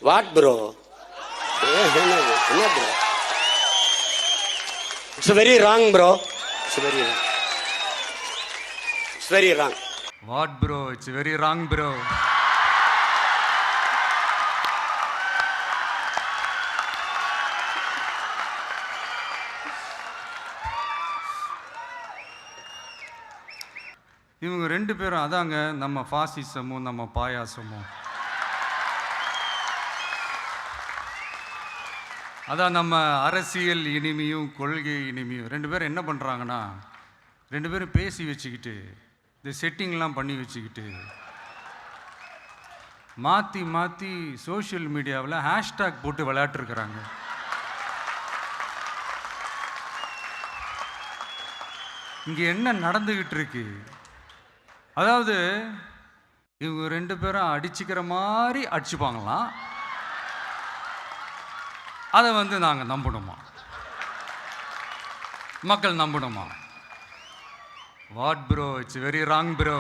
What bro? என்ன bro? It's very wrong bro. It's very wrong. What bro? It's very wrong bro. இவங்க ரெண்டு பேரும் அதாங்க நம்ம ஃபாசிசமும் நம்ம பாயாசமும். அதான் நம்ம அரசியல் இனிமையும் கொள்கை இனிமையும். ரெண்டு பேரும் என்ன பண்ணுறாங்கன்னா, ரெண்டு பேரும் பேசி வச்சுக்கிட்டு இந்த செட்டிங்லாம் பண்ணி வச்சுக்கிட்டு மாற்றி மாற்றி சோஷியல் மீடியாவில் ஹேஷ்டாக் போட்டு விளையாட்டுருக்குறாங்க. இங்கே என்ன நடந்துக்கிட்டு இருக்கு? அதாவது இவங்க ரெண்டு பேரும் அடிச்சுக்கிற மாதிரி அடிச்சுப்பாங்களாம். அதை நாங்கள் நம்பணுமா? மக்கள் நம்பணுமா? What bro? It's very wrong bro.